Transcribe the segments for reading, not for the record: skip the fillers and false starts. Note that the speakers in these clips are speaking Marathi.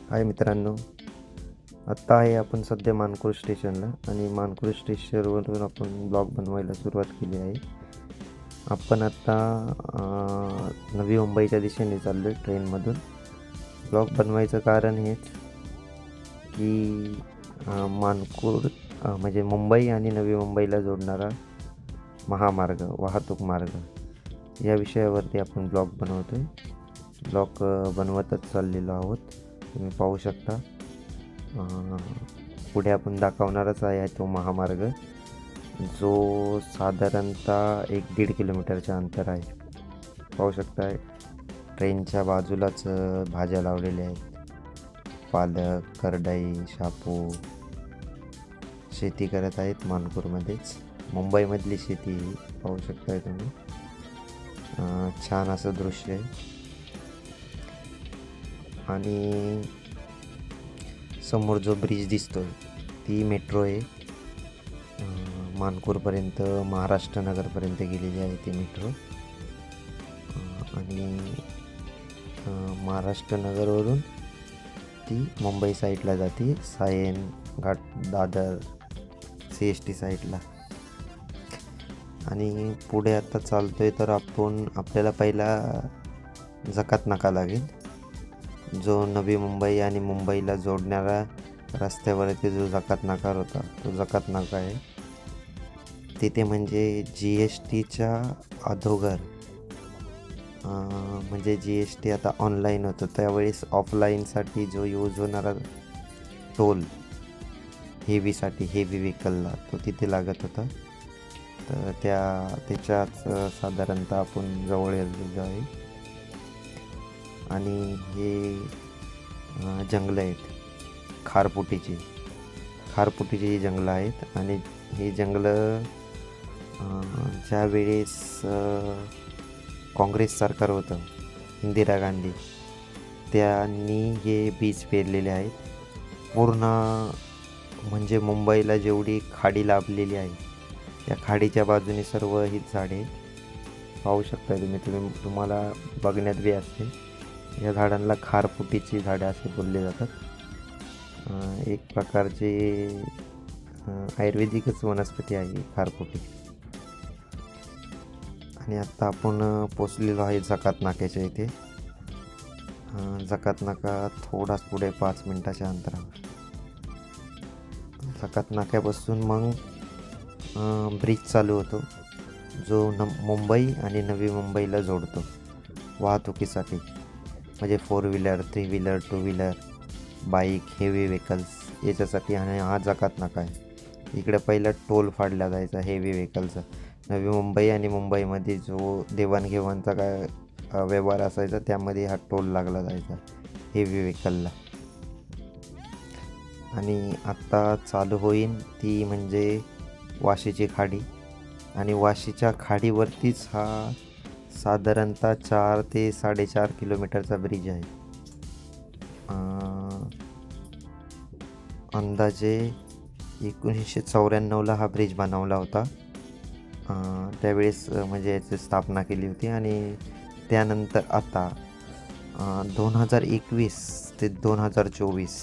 हाय मित्रांनो, आत्ता आहे आपण सध्या मानखुर्द स्टेशनला आणि मानखुर्द स्टेशनवरून आपण ब्लॉग बनवायला सुरुवात केली आहे. आपण आत्ता नवी मुंबईच्या दिशेने चाललो आहे ट्रेनमधून. ब्लॉग बनवायचं कारण हेच की मानखुर्द म्हणजे मुंबई आणि नवी मुंबईला जोडणारा महामार्ग, वाहतूक मार्ग या विषयावरती आपण ब्लॉग बनवतो आहे. ब्लॉग बनवतच चाललेलो आहोत. तुम्ही पाहू शकता. पुढे आपण दाखवणारच आहे तो महामार्ग, जो साधारणतः 1-1.5 किलोमीटरच्या अंतर आहे. पाहू शकताय ट्रेनच्या बाजूलाच भाज्या लावलेल्या आहेत. पालक, करडई, शापू शेती करत आहेत मानखुर्दमध्येच. मुंबईमधली शेती पाहू शकताय तुम्ही. छान असं दृश्य आहे. आणि समोर जो ब्रिज दिसतोय ती मेट्रो आहे. मानखुर्दपर्यंत, महाराष्ट्र नगरपर्यंत गेलेली आहे ती मेट्रो. आणि महाराष्ट्र नगरवरून ती मुंबई साईडला जाते, सायन घाट, दादर, CST साईडला. आणि पुढे आता चालतोय तर आपल्याला पहिला जकात नाका लागेल, जो नवी मुंबई आणि मुंबईला जोडणारा रस्त्यावरती जो जकात नाका होता तो जकात नाका आहे. तिथे म्हणजे GSTच्या अगोदर, म्हणजे GST आता ऑनलाईन होतं, त्यावेळेस ऑफलाईनसाठी जो यूज होणारा टोल हेवीसाठी, हेवी व्हेकलला, तो तिथे लागत होता. तर त्याच्याच साधारणतः आपण जवळ आलेलो आहे. आणि हे जंगलं आहेत खारफुटीची जी जंगलं आहेत. आणि ही जंगलं ज्या वेळेस काँग्रेस सरकार होतं, इंदिरा गांधी, त्यांनी हे बीज पेरलेले आहेत. पूर्ण म्हणजे मुंबईला जेवढी खाडी लाभलेली आहे त्या खाडीच्या बाजूने सर्व ही झाडे पाहू शकता तुम्हाला बघण्यात बी असते. या झाडांना खारफुटीची झाडे असे बोलले जातात. एक प्रकारचे आयुर्वेदिकच वनस्पती आहे खारफुटी. आणि आत्ता आपण पोचलेलो आहे जकात नाक्याच्या इथे. जकात नाका थोडाच पुढे 5 मिनिटाच्या अंतरावर. जकात नाक्यापासून मग ब्रिज चालू होतो, जो मुंबई आणि नवी मुंबईला जोडतो वाहतुकीसाठी. म्हणजे 4 wheeler, 3 wheeler, 2 wheeler, bike, heavy vehicles याच्यासाठी. आणि हा जकात नाका आहे. इकडे पहिला टोल फाडला जायचा हेवी व्हेकलचा. नवी मुंबई आणि मुंबईमध्ये जो देवाणघेवाणचा काय व्यवहार असायचा त्यामध्ये हा टोल लागला जायचा हेवी व्हेकलला. आणि आत्ता चालू होईल ती म्हणजे वाशीची खाडी. आणि वाशीच्या खाडीवरतीच हा साधारणतः 4 ते 4.5 किलोमीटरचा ब्रिज आहे. अंदाजे 1994ला हा ब्रिज बनवला होता. त्यावेळेस म्हणजे याची स्थापना केली होती. आणि त्यानंतर आता 2021 ते 2024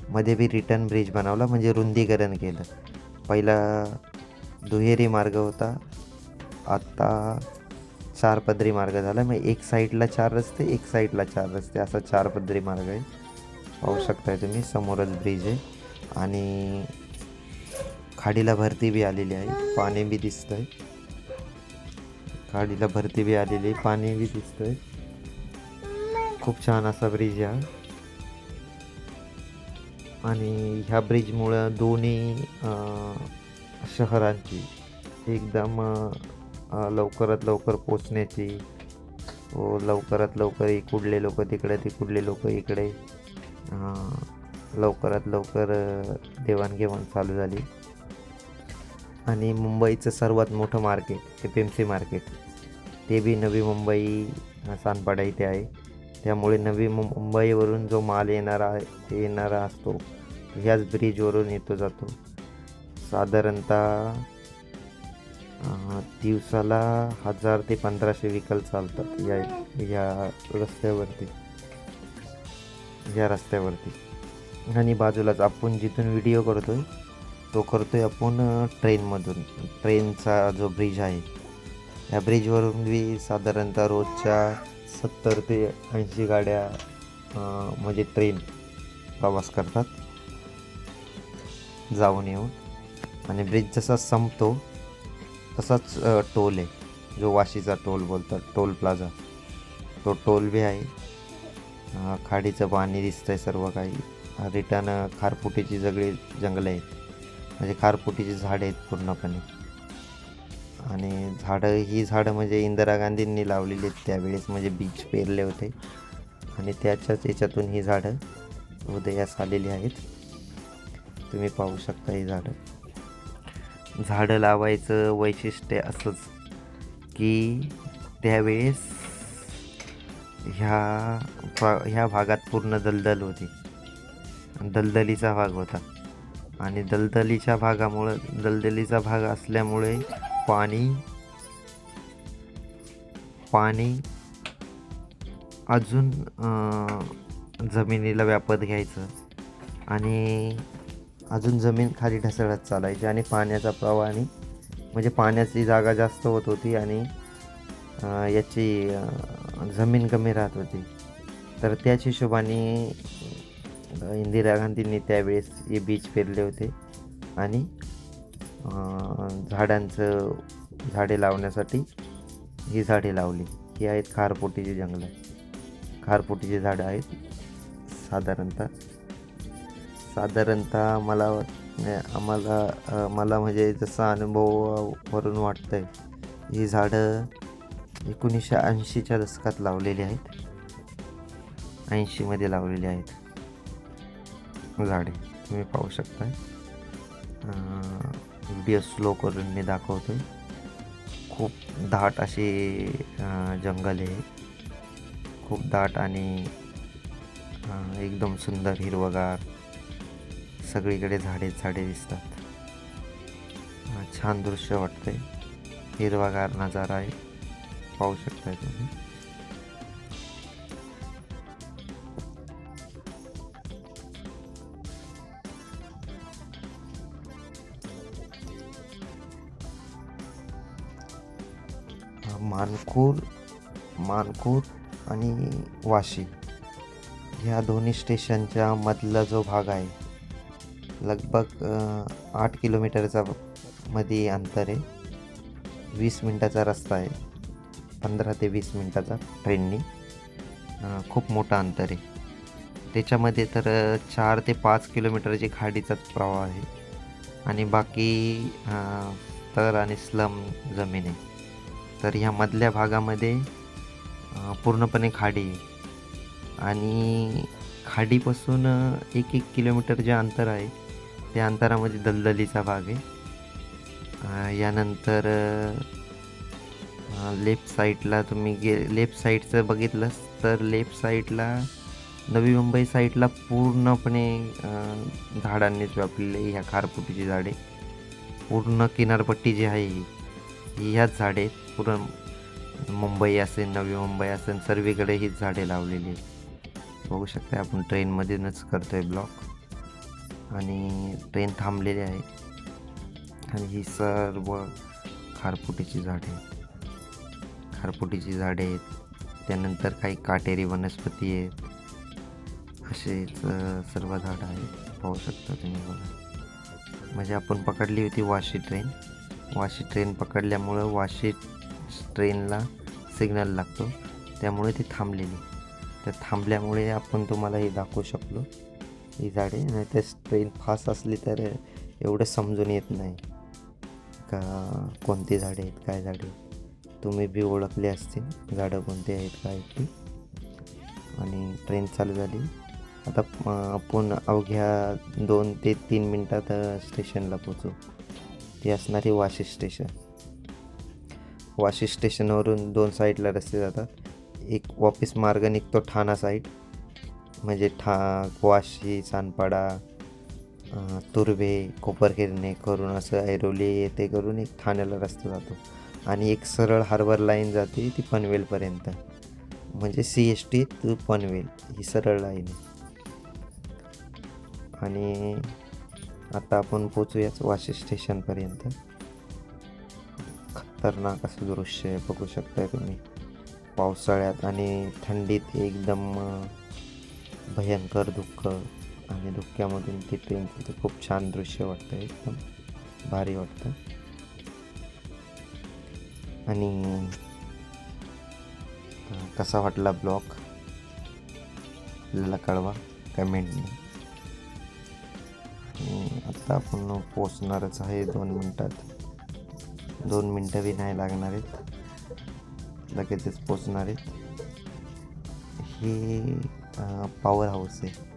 मध्ये बी रिटर्न ब्रिज बनवला, म्हणजे रुंदीकरण केलं. पहिला दुहेरी मार्ग होता, आत्ता 4 पदरी मार्ग झाला. मग एक साईडला 4 रस्ते, एक साईडला 4 रस्ते, असा 4 पदरी मार्ग आहे. पाहू शकताय तुम्ही, समोरच ब्रिज आहे. आणि खाडीला भरती बी आलेली आहे, पाणी बी दिसतंय. खाडीला भरती बी आलेली, पाणी बी दिसतंय. खूप छान असा ब्रिज आहे. आणि ह्या ब्रिजमुळं दोन्ही शहरांची एकदम लवकरात लवकर पोचण्याची, लवकरात लवकर इकडले लोक तिकडे, तिकडले लोक इकडे, लवकरात लवकर देवाणघेवाण चालू झाली. आणि मुंबईचं सर्वात मोठं मार्केट FMC मार्केट, ते बी नवी मुंबई सानपाडा इथे आहे. त्यामुळे नवी मुंबईवरून जो माल येणारा असतो ह्याच ब्रिजवरून येतो जातो. साधारणतः दिवसाला 1000 ते 1500 व्हेकल चालतात या रस्त्यावरती. या रस्त्यावरती. आणि बाजूलाच आपण जिथून व्हिडिओ करतोय तो करतोय आपण ट्रेनमधून. ट्रेनचा जो ब्रिज आहे या ब्रिजवरून बी साधारणतः रोजच्या 70 ते 80 गाड्या म्हणजे ट्रेन प्रवास करतात जाऊन येऊन. आणि ब्रिज जसा संपतो तसाच टोल आहे, जो वाशीचा टोल बोलतात, टोल प्लाझा, तो टोल बी आहे. खाडीचं पाणी दिसतंय सर्व काही. रिटर्न खारफुटीची सगळी जंगलं आहेत, म्हणजे खारफुटीची झाडं आहेत पूर्णपणे. आणि ही झाडं म्हणजे इंदिरा गांधींनी लावलेली आहेत त्यावेळेस, म्हणजे बीज पेरले होते आणि त्याच्याच याच्यातून ही झाडं उदयास आलेली आहेत. तुम्ही पाहू शकता ही झाडं लावायचं वैशिष्ट्य असंच की त्यावेळेस ह्या भागात पूर्ण दलदल होती, दलदलीचा भाग होता. आणि दलदलीचा भाग असल्यामुळे पाणी अजून जमिनीला व्यापत घ्यायचं आणि अजून जमीन खाली ढासळत चालायची आणि पाण्याचा प्रवाह म्हणजे पाण्याची जागा जास्त होत होती आणि याची जमीन कमी राहत होती. तर त्याच हिशोबाने इंदिरा गांधींनी त्यावेळेस हे बीज पेरले होते आणि झाडे लावण्यासाठी ही झाडे लावली. ही आहेत खारफुटीची जंगलं, खारफुटीची झाडं आहेत. साधारणतः मला म्हणजे जसा अनुभवावरून वाटतंय, ही झाडं 1980च्या दशकात लावलेली आहेत. 80मध्ये लावलेली आहेत झाडे. तुम्ही पाहू शकता. व्हिडिओ स्लो करून मी दाखवतोय. खूप दाट अशी जंगल आहे, खूप दाट आणि एकदम सुंदर हिरवगार. सगळीकडे झाडे दिसतात. छान दृश्य वाटतंय, हिरवागार नजारा आहे, पाहू शकताय तुम्ही. मानखूर आणि वाशी ह्या दोन्ही स्टेशनच्या मधला जो भाग आहे, लगभग 8 किलोमीटरचा मध्ये अंतर आहे. 20 मिनटाचा रस्ता आहे, 15 ते 20 मिनटाचा ट्रेननी. खूप मोठा अंतर आहे. त्याच्यामध्ये तर 4 ते 5 किलोमीटरची खाडीचाच प्रवाह आहे आणि बाकी तर आणि स्लम जमीन आहे. तर ह्या मधल्या भागामध्ये पूर्णपणे खाडी आहे आणि खाडीपासून 1 किलोमीटर जे अंतर आहे त्या अंतरामध्ये दलदलीचा भाग आहे. यानंतर लेफ्ट साईडला तुम्ही लेफ्ट साईडचं बघितलंस तर लेफ्ट साईडला नवी मुंबई साईडला पूर्णपणे झाडांनीच व्यापलेली ह्या खारफुटीची झाडे. पूर्ण किनारपट्टी जी आहे ह्याच झाडे पूर्ण मुंबई असेल, नवी मुंबई असेल, सर्वीकडे हीच झाडे लावलेली आहेत. बघू शकता आपण ट्रेनमधूनच करतोय ब्लॉग आणि ट्रेन थांबलेली आहे आणि ही सर्व खारफुटीची झाडे आहेत. त्यानंतर काही काटेरी वनस्पती आहेत, असेच सर्व झाडं आहेत, पाहू शकता तुम्ही. बघा, म्हणजे आपण पकडली होती वाशी ट्रेन पकडल्यामुळं वाशी ट्रेनला सिग्नल लागतो, त्यामुळे ती थांबलेली. तर थांबल्यामुळे आपण तुम्हाला हे दाखवू शकलो ही झाडे. नाही तर ट्रेन फास्ट असली तर एवढं समजून येत नाही का कोणती झाडे आहेत, काय झाडे आहेत. तुम्ही बी ओळखले असतील झाडं कोणती आहेत, काय आहेत ती. आणि ट्रेन चालू झाली. आता आपण अवघ्या 2 ते 3 मिनटात स्टेशनला पोचू. ती असणारी वाशी स्टेशनवरून 2 साईडला रस्ते जातात. एक वापस मार्ग निघतो ठाणा साईड, म्हणजे वाशी, सानपाडा, तुर्भे, कोपरखिरणे करून असं ऐरोली येते करून एक ठाण्याला रस्ता जातो. आणि एक सरळ हार्बर लाईन जाते ती पनवेलपर्यंत, म्हणजे CST टू पनवेल ही सरळ लाईन आहे. आणि आता आपण पोचूयाच वाशी स्टेशनपर्यंत. खतरनाक असं दृश्य आहे, बघू शकताय तुम्ही. पावसाळ्यात आणि थंडीत एकदम भयंकर धुक्क, आणि धुक्यामधून ते ट्रेनचं ते खूप छान दृश्य वाटतं, एकदम भारी वाटतं. आणि कसा वाटला ब्लॉग आपल्याला कळवा कमेंटने. आणि आता आपण पोचणारच आहे 2 मिनटात. 2 मिनटं बी नाही लागणार आहेत, लगेचच पोचणार आहेत. हे पॉवर हाऊस आहे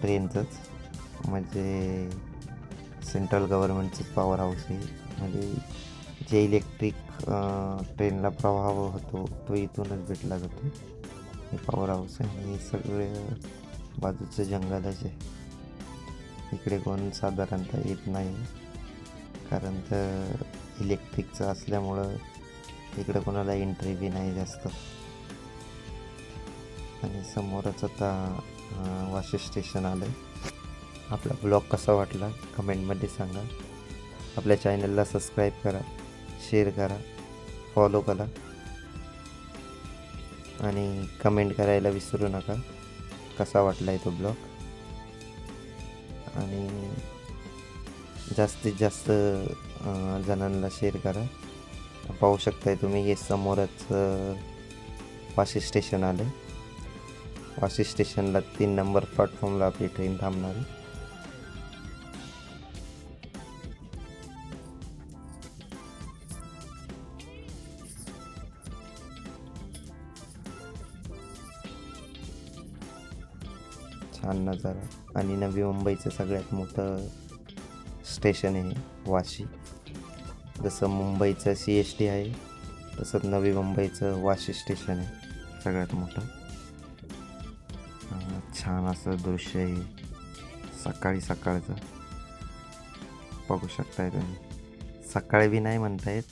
ट्रेनचंच, म्हणजे सेंट्रल गव्हर्नमेंटचंच पॉवर हाऊस आहे. म्हणजे जे इलेक्ट्रिक ट्रेनला प्रवाह होतो तो इथूनच भेटला जातो. हे पॉवर हाऊस आहे आणि सगळे बाजूचं जंगलच आहे. इकडे कोण साधारणतः येत नाही, कारण तर इलेक्ट्रिकचं असल्यामुळं इकडे कोणाला एंट्री बी नाही जास्त. आणि समोरच आता वाशी स्टेशन आलं आहे. आपला ब्लॉग कसा वाटला कमेंटमध्ये सांगा. आपल्या चॅनलला सबस्क्राईब करा, शेअर करा, फॉलो करा आणि कमेंट करायला विसरू नका कसा वाटला आहे तो ब्लॉग. आणि जास्तीत जास्त जणांना शेअर करा. पाहू शकताय तुम्ही, हे समोरच वाशी स्टेशन आलं आहे. वाशी स्टेशनला 3 नंबर प्लॅटफॉर्मला आपली ट्रेन थांबणार आहे. छान नजारा. आणि नवी मुंबईचं सगळ्यात मोठं स्टेशन आहे वाशी. जसं मुंबईचं CST आहे, तसंच नवी मुंबईचं वाशी स्टेशन आहे सगळ्यात मोठं. छान असं दृश्य आहे सकाळी सकाळचं, बघू शकताय तुम्ही. सकाळी बी नाही म्हणता येत,